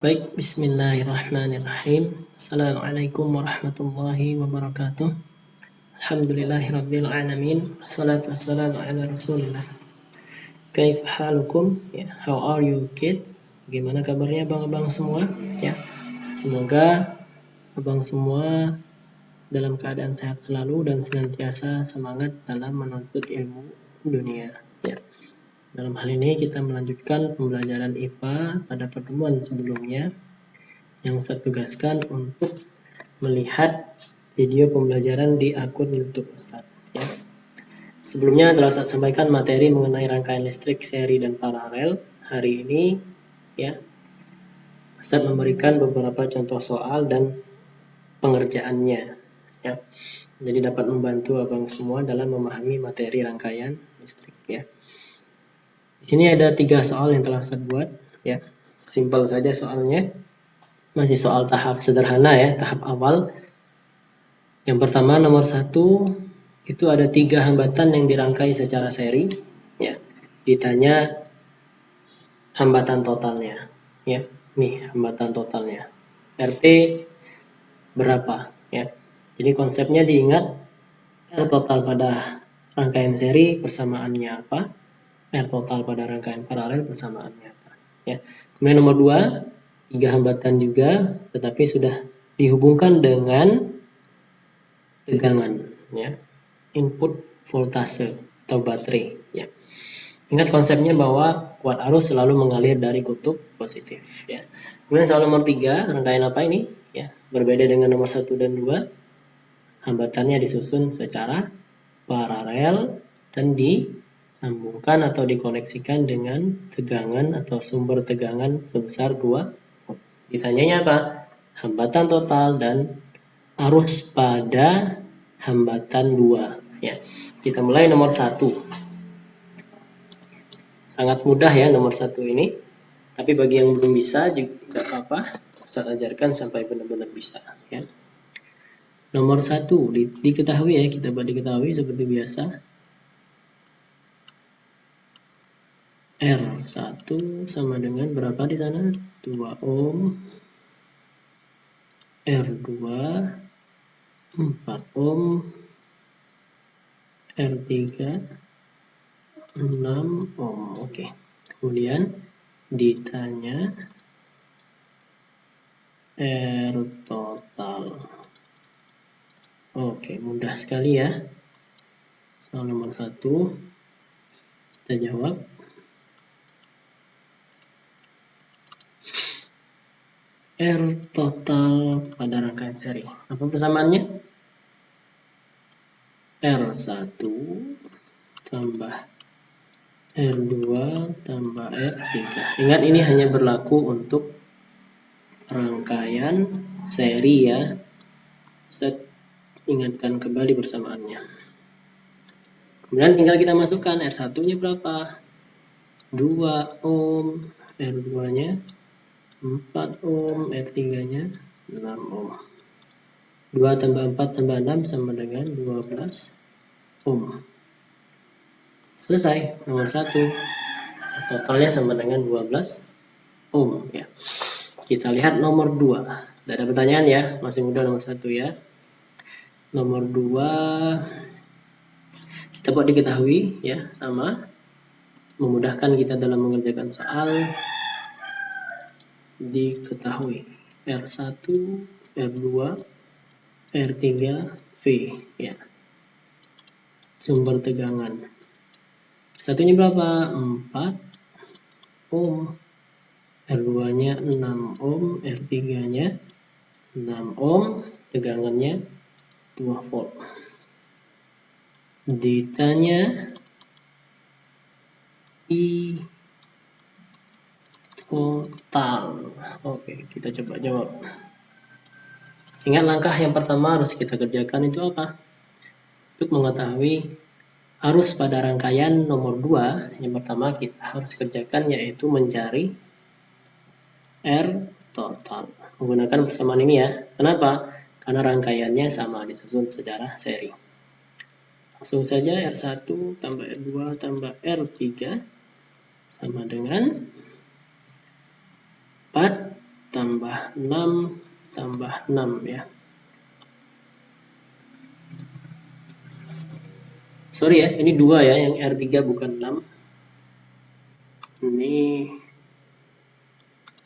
Baik, bismillahirrahmanirrahim. Assalamualaikum warahmatullahi wabarakatuh. Alhamdulillahirabbil alamin. Wassalatu wassalamu ala Rasulillah. Kaif halukum? Ya, how are you kids? Bagaimana kabarnya abang-abang semua? Ya. Semoga abang semua dalam keadaan sehat selalu dan senantiasa semangat dalam menuntut ilmu dunia. Ya. Dalam hal ini kita melanjutkan pembelajaran IPA pada pertemuan sebelumnya yang saya tugaskan untuk melihat video pembelajaran di akun YouTube Ustaz. Ya. Sebelumnya telah saya sampaikan materi mengenai rangkaian listrik seri dan paralel. Hari ini ya Ustaz memberikan beberapa contoh soal dan pengerjaannya. Ya. Jadi dapat membantu abang semua dalam memahami materi rangkaian listrik. Ya. Di sini ada 3 soal yang telah Ustaz buat. Ya. Simpel saja soalnya. Masih soal tahap sederhana ya, tahap awal. Yang pertama nomor 1 itu ada 3 hambatan yang dirangkai secara seri. Ya, ditanya hambatan totalnya. Ya, nih hambatan totalnya. RT berapa? Ya, jadi konsepnya diingat. R total pada rangkaian seri persamaannya apa? R total pada rangkaian paralel persamaannya apa? Ya. Kemudian nomor 2, 3 hambatan juga, tetapi sudah dihubungkan dengan tegangan. Ya. Input voltase atau baterai. Ya. Ingat konsepnya bahwa kuat arus selalu mengalir dari kutub positif. Ya. Kemudian soal nomor 3, rangkaian apa ini? Ya. Berbeda dengan nomor 1 dan 2, hambatannya disusun secara paralel dan disambungkan atau dikoneksikan dengan tegangan atau sumber tegangan sebesar 2 volt. Ditanyanya apa? Hambatan total dan arus pada hambatan 2. Ya. Kita mulai nomor 1. Sangat mudah ya nomor 1 ini. Tapi bagi yang belum bisa juga tidak apa-apa. Saya ajarkan sampai benar-benar bisa. Ya. Nomor 1 diketahui ya, kita buat diketahui seperti biasa. R1 sama dengan berapa di sana? 2 ohm. R2 4 ohm. R3 6 ohm. Oke. Kemudian ditanya R total. Oke, mudah sekali ya. Soal nomor 1 kita jawab. R total pada rangkaian seri. Apa persamaannya? R1 tambah R2 tambah R3. Ingat ini hanya berlaku untuk rangkaian seri ya. Saya ingatkan kembali persamaannya. Kemudian tinggal kita masukkan R1-nya berapa? 2 ohm, R2-nya 4 ohm, R3-nya 6 ohm. 2 tambah 4 tambah 6 sama dengan 12 ohm. Selesai, nomor 1. Totalnya sama dengan 12 ohm ya. Kita lihat nomor 2. Tidak ada pertanyaan ya, masih mudah nomor 1 ya. Nomor 2 kita buat diketahui ya, sama memudahkan kita dalam mengerjakan soal. Diketahui R1, R2, R3, V ya. Sumber tegangan. Satunya berapa? 4 ohm. R2-nya 6 ohm, R3-nya 6 ohm, tegangannya 2 volt. Ditanya I total. Oke, kita coba jawab. Ingat langkah yang pertama harus kita kerjakan itu apa? Untuk mengetahui arus pada rangkaian nomor 2, yang pertama kita harus kerjakan yaitu mencari R total. Menggunakan persamaan ini ya. Kenapa? Karena rangkaiannya sama, disusun secara seri. Langsung saja R1 tambah R2 tambah R3 sama dengan 4 tambah 6 tambah 6 ya. Sorry ya, ini 2 ya, yang R3 bukan 6. Ini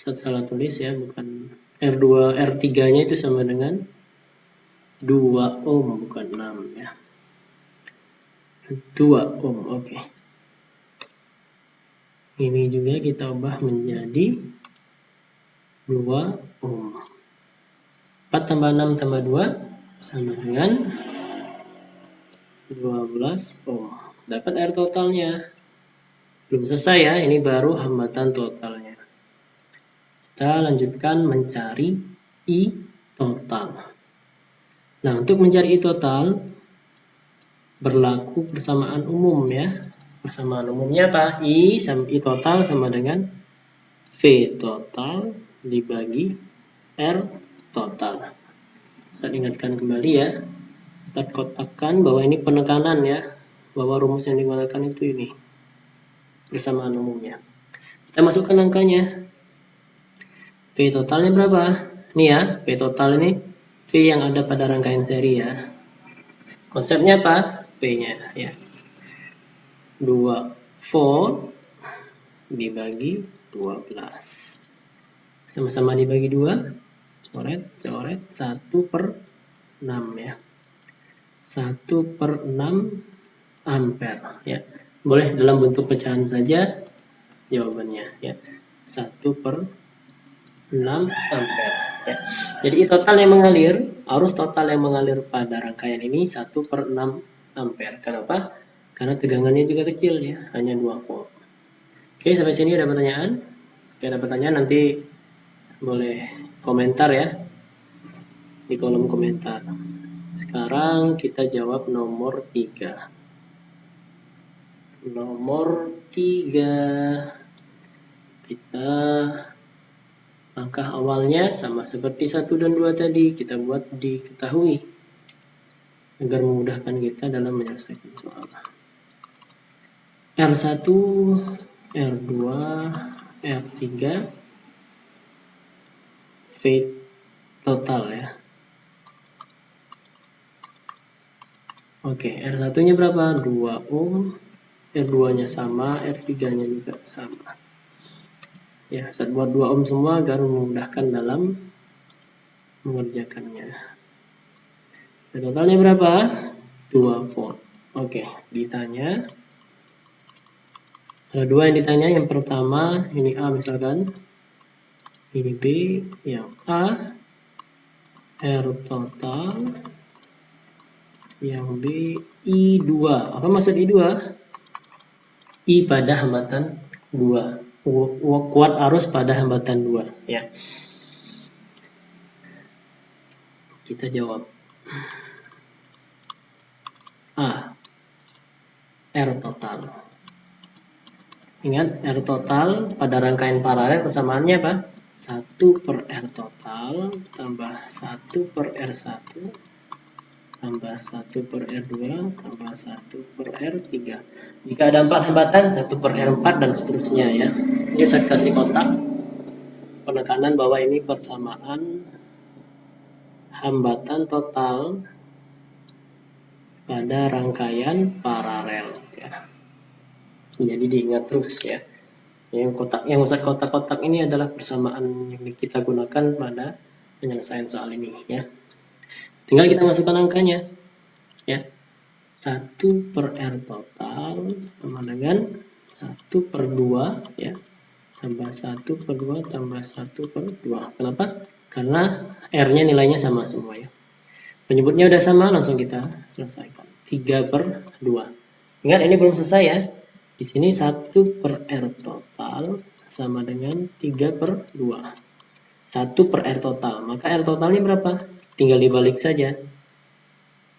salah tulis ya, bukan R2, R3-nya itu sama dengan 2 ohm, bukan 6 ya. 2 ohm, oke. Ini juga kita ubah menjadi 2 ohm. 4 tambah 6 tambah 2 sama dengan 12 ohm. Dapat air totalnya. Belum selesai ya, ini baru hambatan totalnya. Kita lanjutkan mencari I total. Nah, untuk mencari I total berlaku persamaan umum ya. Persamaan umumnya apa? I total sama dengan V total dibagi R total. Saya ingatkan kembali ya. Kita kotakkan bahwa ini penekanan ya. Bahwa rumus yang digunakan itu ini. Persamaan umumnya. Kita masukkan angkanya. V totalnya berapa? Ini ya, V total ini V yang ada pada rangkaian seri ya. Konsepnya apa? V-nya ya. 2 volt dibagi 12. Sama-sama dibagi 2. Coret, 1/6 ya. 1/6 ampere ya. Boleh dalam bentuk pecahan saja jawabannya ya. 1/6 ampere ya. Jadi total yang mengalir, arus total yang mengalir pada rangkaian ini 1/6 ampere. Kenapa? Karena tegangannya juga kecil ya, hanya 2 volt. Oke, sampai sini ada pertanyaan? Oke, ada pertanyaan nanti boleh komentar ya di kolom komentar. Sekarang kita jawab nomor 3. Nomor 3. Kita langkah awalnya sama seperti 1 dan 2 tadi, kita buat diketahui agar memudahkan kita dalam menyelesaikan soal. R1, R2, R3 V total ya. Oke, R1-nya berapa? 2 ohm. R2-nya sama, R3-nya juga sama. Ya, saya buat 2 ohm semua agar memudahkan dalam mengerjakannya. Totalnya berapa? 2 volt. Oke, ditanya. Ada 2 yang ditanya. Yang pertama, ini A misalkan. Ini B. Yang A, R total. Yang B, I2. Apa maksud I2? I pada hambatan 2. Kuat arus pada hambatan 2 ya. Kita jawab A, R total. Ingat, R total pada rangkaian paralel persamaannya apa? 1/R total tambah 1/R1 tambah 1/R2 tambah 1/R3. Jika ada 4 hambatan, 1/R4 dan seterusnya ya. Ini saya kasih kotak penekanan bahwa ini persamaan hambatan total pada rangkaian paralel ya. Jadi diingat terus ya. Yang kotak-kotak ini adalah persamaan yang kita gunakan pada penyelesaian soal ini ya. Tinggal kita masukkan angkanya ya. 1/R total sama dengan 1/2 ya. Tambah 1/2 tambah 1/2. Kenapa? Karena R-nya nilainya sama semua ya. Penyebutnya udah sama, langsung kita selesaikan. 3/2. Ingat ini belum selesai ya. Di sini 1/R total sama dengan 3/2. 1/R total. Maka R totalnya berapa? Tinggal dibalik saja.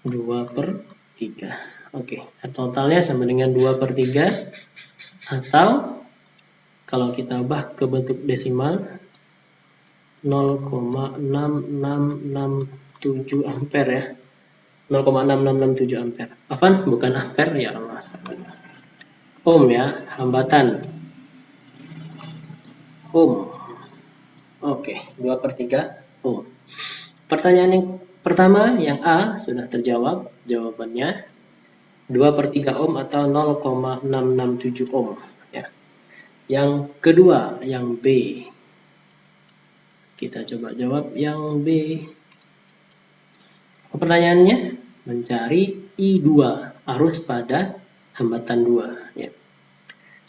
2/3. Oke, R totalnya sama dengan 2/3. Atau kalau kita ubah ke bentuk desimal 0,6667 ampere ya. 0,6667 ampere. Afan, bukan ampere ya Allah. Ohm ya, hambatan. Ohm. Oke, 2/3 ohm. Pertanyaan yang pertama, yang A, sudah terjawab. Jawabannya 2/3 ohm atau 0,667 ohm. Ya. Yang kedua, yang B. Kita coba jawab yang B. Pertanyaannya, mencari I2, arus pada hambatan 2. Ya.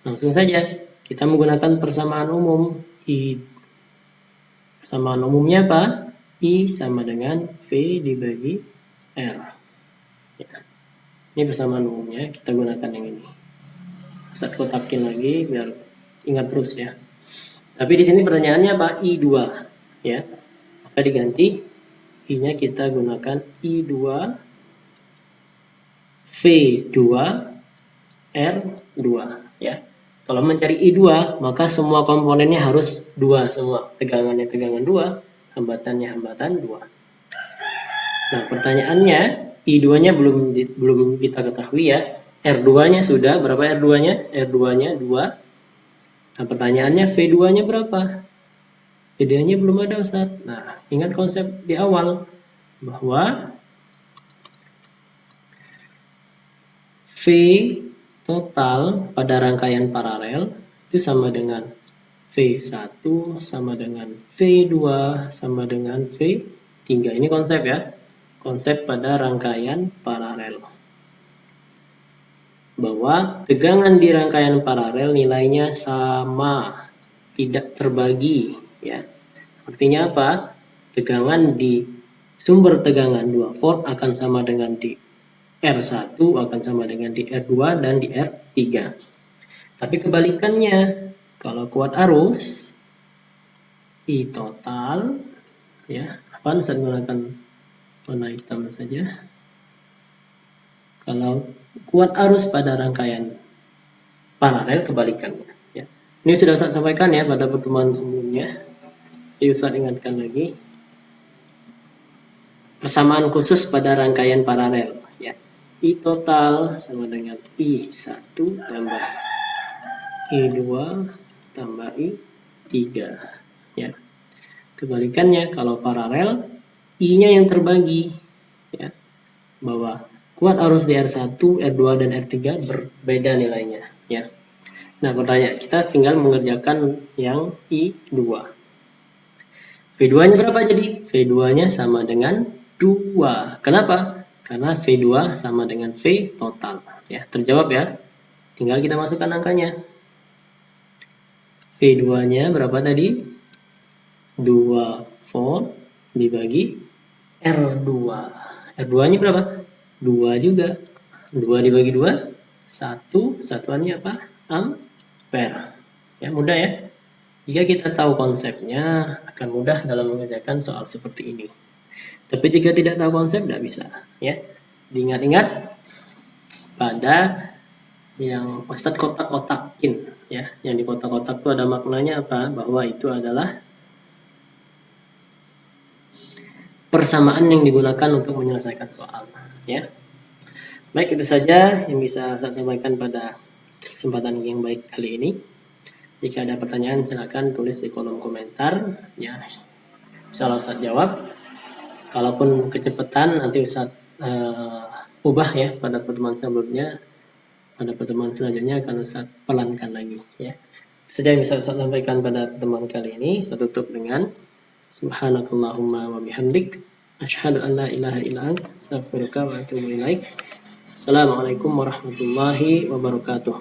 Langsung saja, kita menggunakan persamaan umum. Persamaan umumnya apa? I sama dengan V dibagi R. Ya. Ini persamaan umumnya, kita gunakan yang ini. Ustaz kotakin lagi biar ingat terus ya. Tapi di sini pertanyaannya apa? I2. Ya. Maka diganti I-nya kita gunakan I2 V2 R2 ya. Kalau mencari I2, maka semua komponennya harus 2 semua. Tegangannya tegangan 2, hambatannya hambatan 2. Nah, pertanyaannya I2-nya belum kita ketahui ya. R2-nya sudah, berapa R2-nya? R2-nya 2. Nah, pertanyaannya V2-nya berapa? V2-nya belum ada, Ustaz. Nah, ingat konsep di awal bahwa V total pada rangkaian paralel itu sama dengan V1 sama dengan V2 sama dengan V3. Ini konsep ya. Konsep pada rangkaian paralel. Bahwa tegangan di rangkaian paralel nilainya sama, tidak terbagi ya. Artinya apa? Tegangan di sumber tegangan 2 volt akan sama dengan di R1 akan sama dengan di R2 dan di R3. Tapi kebalikannya, kalau kuat arus, I total, ya, apa saya gunakan warna hitam saja. Kalau kuat arus pada rangkaian paralel kebalikannya. Ya. Ini sudah saya sampaikan ya pada pertemuan sebelumnya. Jadi saya ingatkan lagi. Persamaan khusus pada rangkaian paralel. Ya. I total sama dengan I1 tambah I2 tambah I3 ya. Kebalikannya kalau paralel I-nya yang terbagi ya. Bahwa kuat arus di R1, R2 dan R3 berbeda nilainya ya. Nah, pertanyaan kita tinggal mengerjakan yang I2. V2-nya berapa jadi? V2-nya sama dengan 2. Kenapa? Karena V2 sama dengan V total ya. Terjawab ya. Tinggal kita masukkan angkanya. V2-nya berapa tadi? 2 volt dibagi R2. R2-nya berapa? 2 juga. 2 dibagi 2, 1. Satuannya apa? Ampere. Ya, mudah ya. Jika kita tahu konsepnya, akan mudah dalam mengerjakan soal seperti ini. Tapi jika tidak tahu konsep, tidak bisa. Ya. Diingat-ingat pada yang Ustadz kotak-kotakin ya, yang di kotak-kotak itu ada maknanya apa? Bahwa itu adalah persamaan yang digunakan untuk menyelesaikan soal ya. Baik, itu saja yang bisa saya sampaikan pada kesempatan yang baik kali ini. Jika ada pertanyaan silakan tulis di kolom komentar ya. Insyaallah Ustaz jawab. Kalaupun kecepatan nanti Ustaz ubah ya pada pertemuan sebelumnya. Pada pertemuan selanjutnya akan Ustaz pelankan lagi ya. Saja yang bisa Ustaz sampaikan pada pertemuan kali ini. Saya tutup dengan subhanakallahumma wa bihamdik asyhadu an la ilaha illa anta astaghfiruka wa atubu ilaik. Assalamualaikum warahmatullahi wabarakatuh.